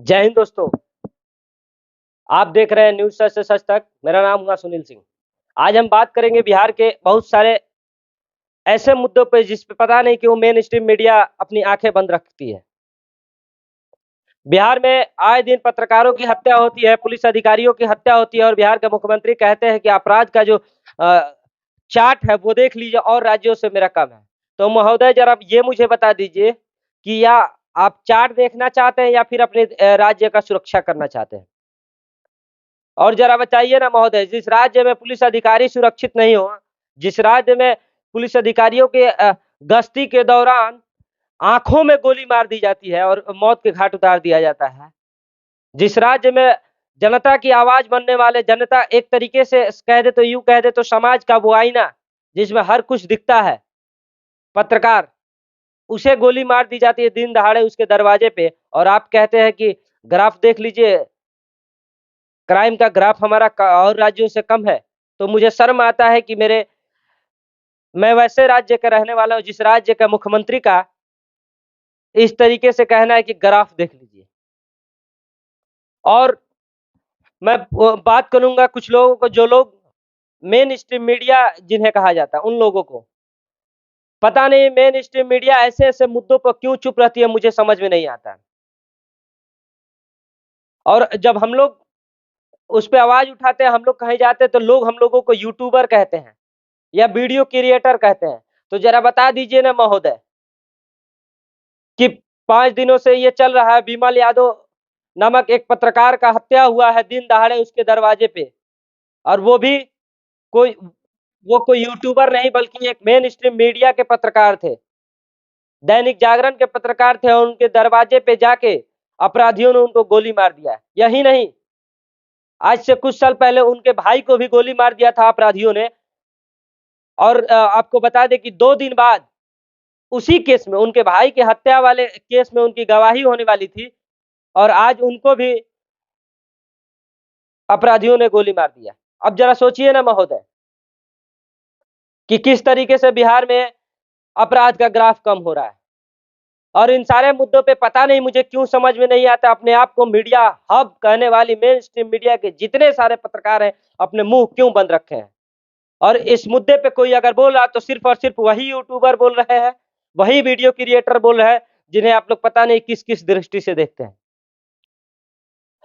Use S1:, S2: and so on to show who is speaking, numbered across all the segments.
S1: जय हिंद दोस्तों। आप देख रहे हैं न्यूज सच से सच तक। मेरा नाम हुआ सुनील सिंह। आज हम बात करेंगे बिहार के बहुत सारे ऐसे मुद्दों पे जिस पे पता नहीं क्यों मेन स्ट्रीम मीडिया अपनी आंखें बंद रखती है। बिहार में आए दिन पत्रकारों की हत्या होती है, पुलिस अधिकारियों की हत्या होती है और बिहार के मुख्यमंत्री कहते हैं कि अपराध का जो चार्ट है वो देख लीजिए और राज्यों से मेरा कम है। तो महोदय जरा ये मुझे बता दीजिए कि या आप चार्ट देखना चाहते हैं या फिर अपने राज्य का सुरक्षा करना चाहते हैं। और जरा बताइए ना महोदय, जिस राज्य में पुलिस अधिकारी सुरक्षित नहीं हो, जिस राज्य में पुलिस अधिकारियों के गश्ती के दौरान आंखों में गोली मार दी जाती है और मौत के घाट उतार दिया जाता है, जिस राज्य में जनता की आवाज बनने वाले, जनता एक तरीके से कह दे तो यूं कह दे तो समाज का वो आईना जिसमें हर कुछ दिखता है, पत्रकार, उसे गोली मार दी जाती है दिन दहाड़े उसके दरवाजे पे। और आप कहते हैं कि ग्राफ देख लीजिए, क्राइम का ग्राफ हमारा और राज्यों से कम है। तो मुझे शर्म आता है कि मैं वैसे राज्य का रहने वाला हूँ जिस राज्य का मुख्यमंत्री का इस तरीके से कहना है कि ग्राफ देख लीजिए। और मैं बात करूंगा कुछ लोगों को, जो लोग मेन स्ट्रीम मीडिया जिन्हें कहा जाता है, उन लोगों को पता नहीं मेन स्ट्रीम मीडिया ऐसे ऐसे मुद्दों पर क्यों चुप रहती है, मुझे समझ में नहीं आता। और जब हम लोग उस पर आवाज उठाते हैं, हम लोग कहीं जाते हैं तो लोग हम लोगों को यूट्यूबर कहते हैं या वीडियो क्रिएटर कहते हैं। तो जरा बता दीजिए ना महोदय कि 5 दिनों से ये चल रहा है, विमल यादव नामक एक पत्रकार का हत्या हुआ है दिन दहाड़े उसके दरवाजे पे। और कोई वो कोई यूट्यूबर नहीं बल्कि एक मेन स्ट्रीम मीडिया के पत्रकार थे, दैनिक जागरण के पत्रकार थे, और उनके दरवाजे पे जाके अपराधियों ने उनको गोली मार दिया। यही नहीं, आज से कुछ साल पहले उनके भाई को भी गोली मार दिया था अपराधियों ने। और आपको बता दें कि 2 दिन बाद उसी केस में, उनके भाई के हत्या वाले केस में उनकी गवाही होने वाली थी और आज उनको भी अपराधियों ने गोली मार दिया। अब जरा सोचिए ना महोदय कि किस तरीके से बिहार में अपराध का ग्राफ कम हो रहा है। और इन सारे मुद्दों पे पता नहीं मुझे क्यों समझ में नहीं आता, अपने आप को मीडिया हब कहने वाली मेन स्ट्रीम मीडिया के जितने सारे पत्रकार हैं अपने मुंह क्यों बंद रखे हैं। और इस मुद्दे पे कोई अगर बोल रहा तो सिर्फ और सिर्फ वही यूट्यूबर बोल रहे हैं, वही वीडियो क्रिएटर बोल रहे हैं जिन्हें आप लोग पता नहीं किस किस दृष्टि से देखते हैं।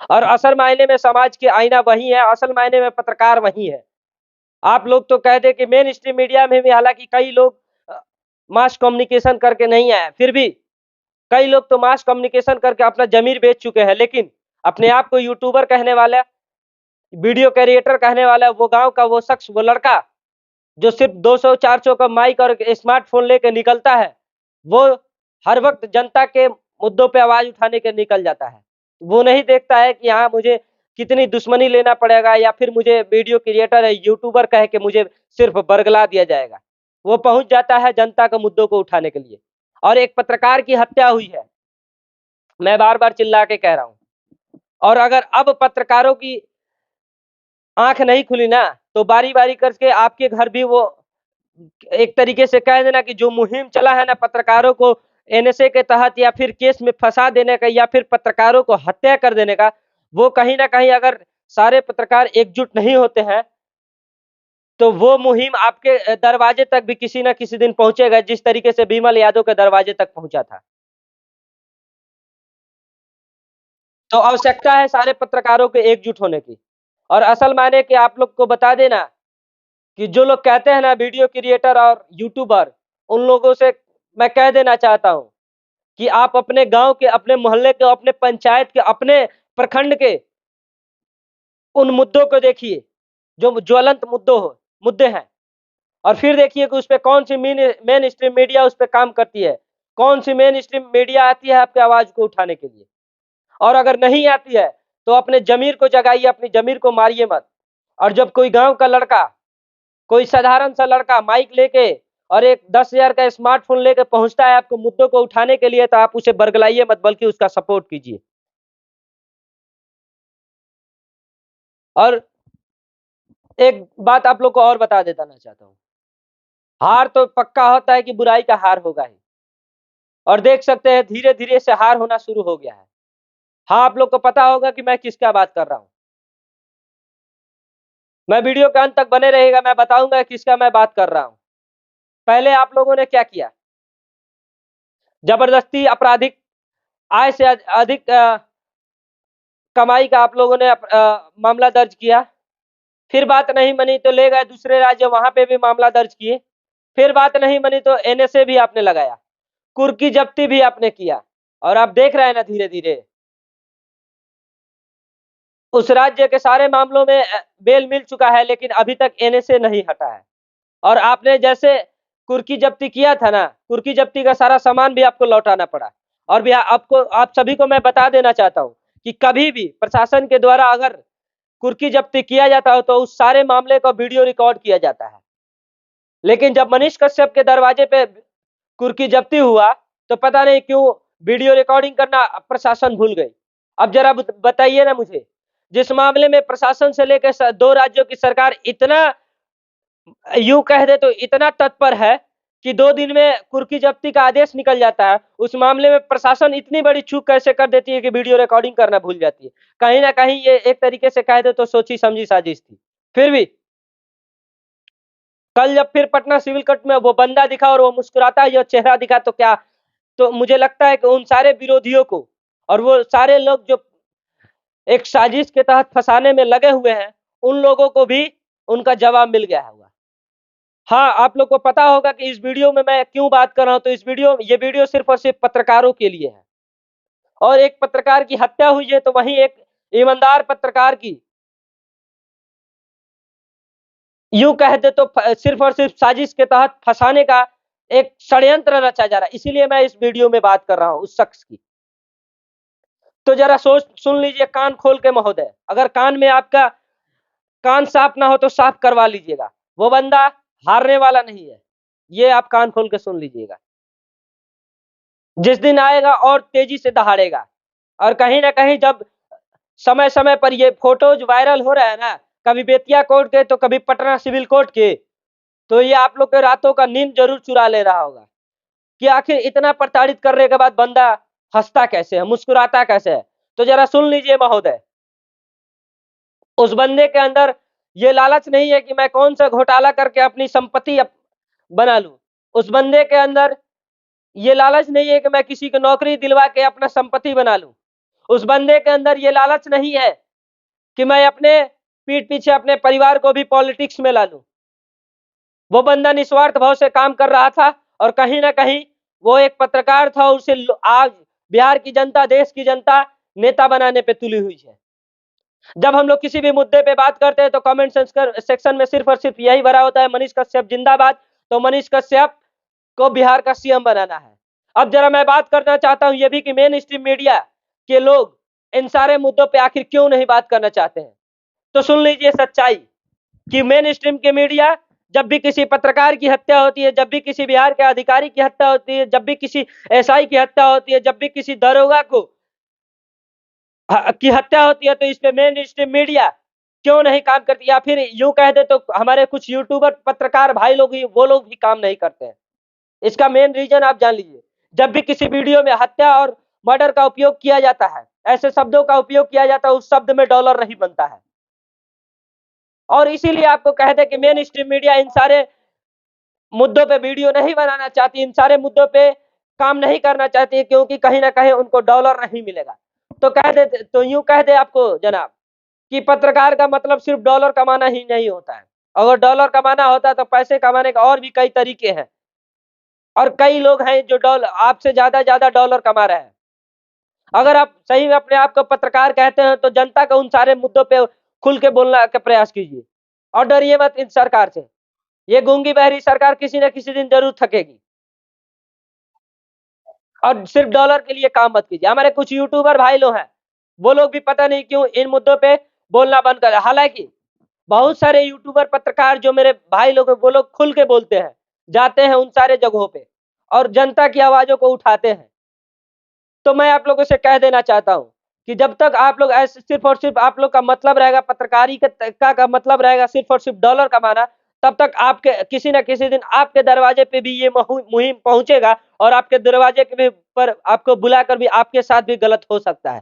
S1: और असल मायने में समाज के आईना वही है, असल मायने में पत्रकार वही है। आप लोग तो कह दे कि मेन स्ट्रीम मीडिया में भी हालांकि कई लोग मास कम्युनिकेशन करके नहीं आए, फिर भी कई लोग तो मास कम्युनिकेशन करके अपना जमीर बेच चुके हैं, लेकिन अपने आप को यूट्यूबर कहने वाला, वीडियो क्रिएटर कहने वाला वो गांव का वो शख्स, वो लड़का जो सिर्फ 200-400 का माइक और स्मार्टफोन लेके निकलता है, वो हर वक्त जनता के मुद्दों पे आवाज उठाने के निकल जाता है। वो नहीं देखता है कि हाँ मुझे कितनी दुश्मनी लेना पड़ेगा या फिर मुझे वीडियो क्रिएटर है यूट्यूबर कह के मुझे सिर्फ बरगला दिया जाएगा। वो पहुंच जाता है जनता के मुद्दों को उठाने के लिए। और एक पत्रकार की हत्या हुई है, मैं बार बार चिल्ला के कह रहा हूं। और अगर अब पत्रकारों की आंख नहीं खुली ना तो बारी बारी करके आपके घर भी वो एक तरीके से कह देना कि जो मुहिम चला है ना पत्रकारों को एनएसए के तहत या फिर केस में फंसा देने का या फिर पत्रकारों को हत्या कर देने का, वो कहीं ना कहीं अगर सारे पत्रकार एकजुट नहीं होते हैं तो वो मुहिम आपके दरवाजे तक भी किसी ना किसी दिन पहुंचेगा, जिस तरीके से विमल यादव के दरवाजे तक पहुंचा था। तो आवश्यकता है सारे पत्रकारों के एकजुट होने की। और असल मायने कि आप लोग को बता देना कि जो लोग कहते हैं ना वीडियो क्रिएटर और यूट्यूबर, उन लोगों से मैं कह देना चाहता हूं कि आप अपने गांव के, अपने मोहल्ले के, अपने पंचायत के, अपने प्रखंड के उन मुद्दों को देखिए जो ज्वलंत मुद्दे हैं। और फिर देखिए कि उस पे कौन सी मेन स्ट्रीम मीडिया उस पे काम करती है, कौन सी मेन स्ट्रीम मीडिया आती है आपकी आवाज को उठाने के लिए। और अगर नहीं आती है तो अपने जमीर को जगाइए, अपनी जमीर को मारिए मत। और जब कोई गांव का लड़का, कोई साधारण सा लड़का माइक लेके और एक 10,000 का स्मार्टफोन लेके पहुंचता है आपको मुद्दों को उठाने के लिए, तो आप उसे बरगलाइए मत बल्कि उसका सपोर्ट कीजिए। और एक बात आप लोग को और बता देता ना चाहता हूँ, हार तो पक्का होता है कि बुराई का हार होगा ही। और देख सकते हैं धीरे धीरे से हार होना शुरू हो गया है। हाँ, आप लोग को पता होगा कि मैं किसका बात कर रहा हूं। मैं वीडियो के अंत तक बने रहेगा, मैं बताऊंगा किसका मैं बात कर रहा हूं। पहले आप लोगों ने क्या किया, जबरदस्ती आपराधिक आय से अधिक कमाई का आप लोगों ने मामला दर्ज किया। फिर बात नहीं बनी तो ले गए दूसरे राज्य, वहां पे भी मामला दर्ज किए। फिर बात नहीं बनी तो एनएसए भी आपने लगाया, कुर्की जब्ती भी आपने किया। और आप देख रहे हैं ना, धीरे धीरे उस राज्य के सारे मामलों में बेल मिल चुका है, लेकिन अभी तक एनएसए नहीं हटा है। और आपने जैसे कुर्की जब्ती किया था ना, कुर्की जब्ती का सारा सामान भी आपको लौटाना पड़ा। और भी आपको, आप सभी को मैं बता देना चाहता हूं कि कभी भी प्रशासन के द्वारा अगर कुर्की जब्ती किया जाता हो तो उस सारे मामले को वीडियो रिकॉर्ड किया जाता है। लेकिन जब मनीष कश्यप के दरवाजे पे कुर्की जब्ती हुआ तो पता नहीं क्यों वीडियो रिकॉर्डिंग करना प्रशासन भूल गई। अब जरा बताइए ना मुझे, जिस मामले में प्रशासन से लेकर 2 राज्यों की सरकार इतना, यूं कह दे तो इतना तत्पर है कि 2 दिन में कुर्की जब्ती का आदेश निकल जाता है, उस मामले में प्रशासन इतनी बड़ी चूक कैसे कर देती है कि वीडियो रिकॉर्डिंग करना भूल जाती है। कहीं ना कहीं ये एक तरीके से कह दे तो सोची समझी साजिश थी। फिर भी कल जब फिर पटना सिविल कोर्ट में वो बंदा दिखा और वो मुस्कुराता हुआ चेहरा दिखा तो क्या, तो मुझे लगता है कि उन सारे विरोधियों को और वो सारे लोग जो एक साजिश के तहत फंसाने में लगे हुए हैं, उन लोगों को भी उनका जवाब मिल गया होगा। हाँ, आप लोग को पता होगा कि इस वीडियो में मैं क्यों बात कर रहा हूं, तो ये वीडियो सिर्फ और सिर्फ पत्रकारों के लिए है। और एक पत्रकार की हत्या हुई है तो वहीं एक ईमानदार पत्रकार की, यूं कह दे तो सिर्फ और सिर्फ साजिश के तहत फंसाने का एक षड्यंत्र रचा जा रहा है। इसीलिए मैं इस वीडियो में बात कर रहा हूं उस शख्स की। तो जरा सोच सुन लीजिए कान खोल के महोदय, अगर कान में आपका कान साफ ना हो तो साफ करवा लीजिएगा। वो बंदा हारने वाला नहीं है, ये आप कान खोल के सुन लीजिएगा। जिस दिन आएगा और तेजी से दहाड़ेगा। और कहीं ना कहीं जब समय समय पर ये फोटोज वायरल हो रहा है ना, कभी बेतिया कोर्ट के तो कभी पटना सिविल कोर्ट के, तो ये आप लोग के रातों का नींद जरूर चुरा ले रहा होगा कि आखिर इतना प्रताड़ित करने के बाद बंदा हंसता कैसे है, मुस्कुराता कैसे है। तो जरा सुन लीजिए महोदय, उस बंदे के अंदर ये लालच नहीं है कि मैं कौन सा घोटाला करके अपनी संपत्ति बना लूं। उस बंदे के अंदर ये लालच नहीं है कि मैं किसी को नौकरी दिलवा के अपना संपत्ति बना लूं। उस बंदे के अंदर ये लालच नहीं है कि मैं अपने पीठ पीछे अपने परिवार को भी पॉलिटिक्स में ला लूं। वो बंदा निस्वार्थ भाव से काम कर रहा था और कहीं ना कहीं वो एक पत्रकार था, उसे आज बिहार की जनता, देश की जनता नेता बनाने पे तुली हुई है। जब हम लोग किसी भी मुद्दे पे बात करते हैं तो कमेंट सेक्शन में सिर्फ और सिर्फ यही भरा होता है, मनीष कश्यप जिंदाबाद। तो मनीष कश्यप को बिहार का सीएम बनाना है। अब जरा मैं बात करना चाहता हूं ये भी कि मेन स्ट्रीम मीडिया के लोग इन सारे मुद्दों पे आखिर क्यों नहीं बात करना चाहते हैं। तो सुन लीजिए सच्चाई कि मेन स्ट्रीम के मीडिया जब भी किसी पत्रकार की हत्या होती है, जब भी किसी बिहार के अधिकारी की हत्या होती है, जब भी किसी एसआई की हत्या होती है, जब भी किसी दरोगा की हत्या होती है, तो इस पे मेन स्ट्रीम मीडिया क्यों नहीं काम करती, या फिर यूं कह दे तो हमारे कुछ यूट्यूबर पत्रकार भाई लोग ही, वो लोग भी काम नहीं करते हैं। इसका मेन रीजन आप जान लीजिए, जब भी किसी वीडियो में हत्या और मर्डर का उपयोग किया जाता है, ऐसे शब्दों का उपयोग किया जाता है, उस शब्द में डॉलर नहीं बनता है। और इसीलिए आपको कह दे कि मेन स्ट्रीम मीडिया इन सारे मुद्दों पे वीडियो नहीं बनाना चाहती, इन सारे मुद्दों पे काम नहीं करना चाहती, क्योंकि कहीं ना कहीं उनको डॉलर नहीं मिलेगा। तो कह दे, तो यूं कह दे आपको जनाब कि पत्रकार का मतलब सिर्फ डॉलर कमाना ही नहीं होता है। अगर डॉलर कमाना होता है तो पैसे कमाने का और भी कई तरीके हैं, और कई लोग हैं जो डॉलर आपसे ज्यादा डॉलर कमा रहे हैं। अगर आप सही में अपने आप को पत्रकार कहते हैं तो जनता को उन सारे मुद्दों पे खुल के बोलने का प्रयास कीजिए और डरिए मत इन सरकार से। ये गूंगी बहरी सरकार किसी न किसी दिन जरूर थकेगी। और सिर्फ डॉलर के लिए काम मत कीजिए। हमारे कुछ यूट्यूबर भाई लोग हैं, वो लोग भी पता नहीं क्यों इन मुद्दों पे बोलना बंद कर, हालांकि बहुत सारे यूट्यूबर पत्रकार जो मेरे भाई लोग हैं, वो लोग खुल के बोलते हैं, जाते हैं उन सारे जगहों पे और जनता की आवाजों को उठाते हैं। तो मैं आप लोगों से कह देना चाहता हूं कि जब तक आप लोग ऐसे सिर्फ और सिर्फ आप लोग का मतलब रहेगा पत्रकारी का मतलब रहेगा सिर्फ और सिर्फ डॉलर कमाना, तब तक आपके किसी न किसी दिन आपके दरवाजे पे भी ये मुहिम पहुंचेगा और आपके दरवाजे के पर आपको बुलाकर भी आपके साथ भी गलत हो सकता है।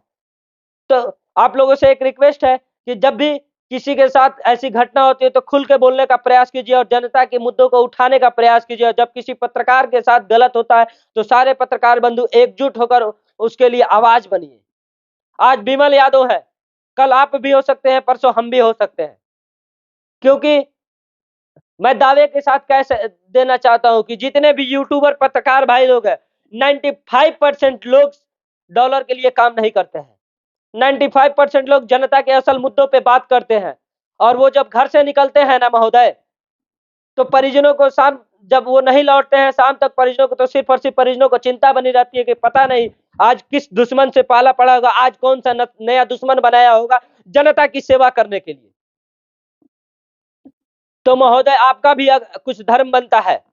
S1: तो आप लोगों से एक रिक्वेस्ट है कि जब भी किसी के साथ ऐसी घटना होती है तो खुल के बोलने का प्रयास कीजिए और जनता के मुद्दों को उठाने का प्रयास कीजिए। और जब किसी पत्रकार के साथ गलत होता है तो सारे पत्रकार बंधु एकजुट होकर उसके लिए आवाज बनिए। आज विमल यादव है, कल आप भी हो सकते हैं, परसों हम भी हो सकते हैं। क्योंकि मैं दावे के साथ कह देना चाहता हूं कि जितने भी यूट्यूबर पत्रकार भाई लोग हैं, 95% लोग डॉलर के लिए काम नहीं करते हैं। 95% लोग जनता के असल मुद्दों पे बात करते हैं। और वो जब घर से निकलते हैं ना महोदय, तो परिजनों को शाम जब वो नहीं लौटते हैं शाम तक, परिजनों को तो सिर्फ और सिर्फ परिजनों को चिंता बनी रहती है कि पता नहीं आज किस दुश्मन से पाला पड़ा होगा, आज कौन सा नया दुश्मन बनाया होगा जनता की सेवा करने के लिए। तो महोदय आपका भी कुछ धर्म बनता है।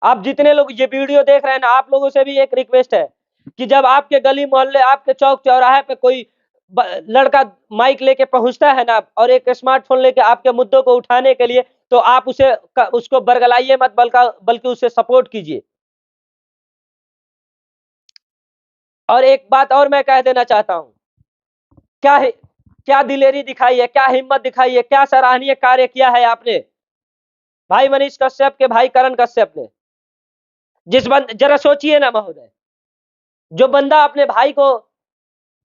S1: आप जितने लोग ये वीडियो देख रहे हैं ना, आप लोगों से भी एक रिक्वेस्ट है कि जब आपके गली मोहल्ले, आपके चौक चौराहे पे कोई लड़का माइक लेके पहुंचता है ना और एक स्मार्टफोन लेके आपके मुद्दों को उठाने के लिए, तो आप उसको बरगलाइए मत, बल्कि उसे सपोर्ट कीजिए। और एक बात और मैं कह देना चाहता हूं, क्या दिलेरी दिखाई है, क्या हिम्मत दिखाई है, क्या सराहनीय कार्य किया है आपने भाई मनीष कश्यप के भाई करण कश्यप ने। जरा सोचिए ना महोदय, जो बंदा अपने भाई को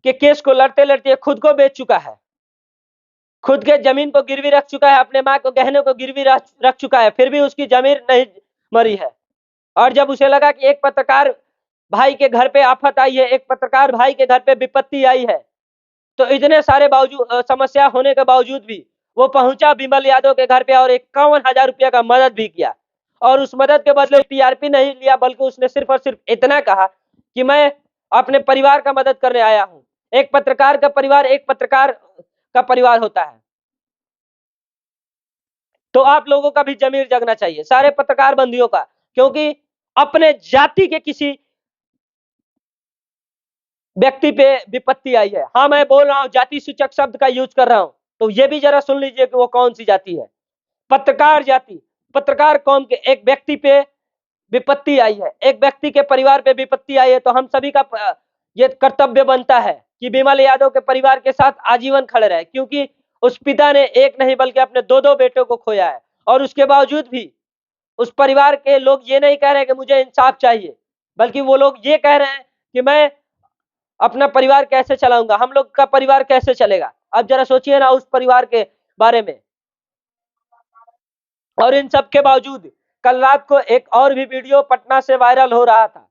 S1: के केस को लड़ते लड़ते खुद को बेच चुका है, खुद के जमीन को गिरवी रख चुका है, अपने माँ को गहने को गिरवी रख चुका है, फिर भी उसकी जमीन नहीं मरी है। और जब उसे लगा कि एक पत्रकार भाई के घर पे आफत आई है, एक पत्रकार भाई के घर पे विपत्ति आई है, तो इतने सारे समस्या होने के बावजूद भी वो पहुंचा विमल यादव के घर पे और 51,000 रुपया का मदद भी किया। और उस मदद के बदले टीआरपी नहीं लिया, बल्कि उसने सिर्फ और सिर्फ इतना कहा कि मैं अपने परिवार का मदद करने आया हूं। एक पत्रकार का परिवार एक पत्रकार का परिवार होता है। तो आप लोगों का भी जमीर जगना चाहिए, सारे पत्रकार बंधुओं का, क्योंकि अपने जाति के किसी व्यक्ति पे विपत्ति आई है। हाँ, मैं बोल रहा हूं, जाति सूचक शब्द का यूज कर रहा हूं, तो ये भी जरा सुन लीजिए कि वो कौन सी जाति है। पत्रकार जाति, पत्रकार कौम के एक व्यक्ति पे विपत्ति आई है, एक व्यक्ति के परिवार पे विपत्ति आई है, तो हम सभी का ये कर्तव्य बनता है कि विमल यादव के परिवार के साथ आजीवन खड़े रहे। क्योंकि उस पिता ने एक नहीं बल्कि अपने दो बेटों को खोया है, और उसके बावजूद भी उस परिवार के लोग ये नहीं कह रहे कि मुझे इंसाफ चाहिए, बल्कि वो लोग ये कह रहे हैं कि मैं अपना परिवार कैसे चलाऊंगा, हम लोग का परिवार कैसे चलेगा। अब जरा सोचिए ना उस परिवार के बारे में। और इन सब के बावजूद कल रात को एक और भी वीडियो पटना से वायरल हो रहा था,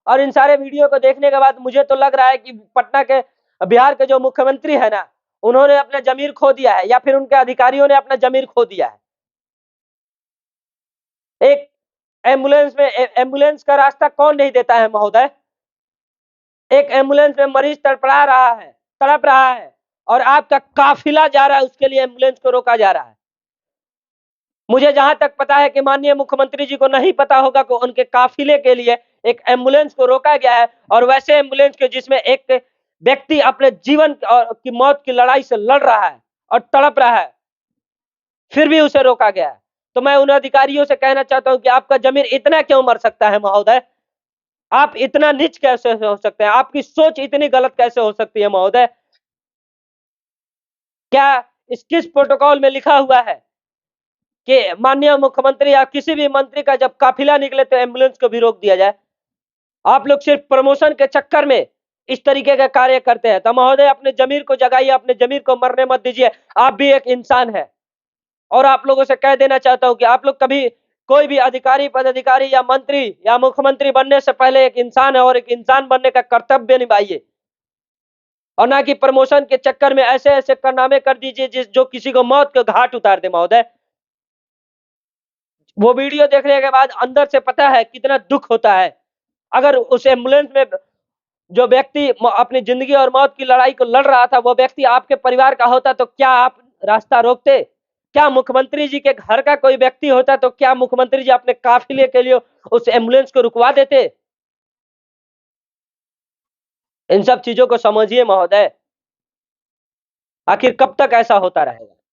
S1: और इन सारे वीडियो को देखने के बाद मुझे तो लग रहा है कि पटना के बिहार के जो मुख्यमंत्री है ना, उन्होंने अपना जमीर खो दिया है, या फिर उनके अधिकारियों ने अपना जमीर खो दिया है। एक एम्बुलेंस का रास्ता कौन नहीं देता है महोदय? एक एम्बुलेंस में मरीज तड़पड़ा रहा है, तड़प रहा है, और आपका काफिला जा रहा है, उसके लिए एम्बुलेंस को रोका जा रहा है। मुझे जहां तक पता है कि माननीय मुख्यमंत्री जी को नहीं पता होगा कि उनके काफिले के लिए एक एम्बुलेंस को रोका गया है, और वैसे एम्बुलेंस के जिसमें एक व्यक्ति अपने जीवन की मौत की लड़ाई से लड़ रहा है और तड़प रहा है, फिर भी उसे रोका गया है। तो मैं उन अधिकारियों से कहना चाहता हूं कि आपका जमीर इतना क्यों मर सकता है महोदय? आप इतना नीच कैसे हो सकते हैं? आपकी सोच इतनी गलत कैसे हो सकती है महोदय? क्या इस किस प्रोटोकॉल में लिखा हुआ है कि माननीय मुख्यमंत्री या किसी भी मंत्री का जब काफिला निकले तो एम्बुलेंस को भी रोक दिया जाए? आप लोग सिर्फ प्रमोशन के चक्कर में इस तरीके का कार्य करते हैं। तो महोदय अपने जमीर को जगाइए, अपने जमीर को मरने मत दीजिए। आप भी एक इंसान है, और आप लोगों से कह देना चाहता हूं कि आप लोग कभी कोई भी अधिकारी, पदाधिकारी या मंत्री या मुख्यमंत्री बनने से पहले एक इंसान है, और एक इंसान बनने का कर्तव्य निभाइए, और ना कि प्रमोशन के चक्कर में ऐसे ऐसे कारनामे कर दीजिए जो किसी को मौत के घाट उतार दे महोदय। वो वीडियो देखने के बाद अंदर से पता है कितना दुख होता है। अगर उस एम्बुलेंस में जो व्यक्ति अपनी जिंदगी और मौत की लड़ाई को लड़ रहा था, वो व्यक्ति आपके परिवार का होता, तो क्या आप रास्ता रोकते? क्या मुख्यमंत्री जी के घर का कोई व्यक्ति होता तो क्या मुख्यमंत्री जी अपने काफिले के लिए उस एम्बुलेंस को रुकवा देते? इन सब चीजों को समझिए महोदय, आखिर कब तक ऐसा होता रहेगा?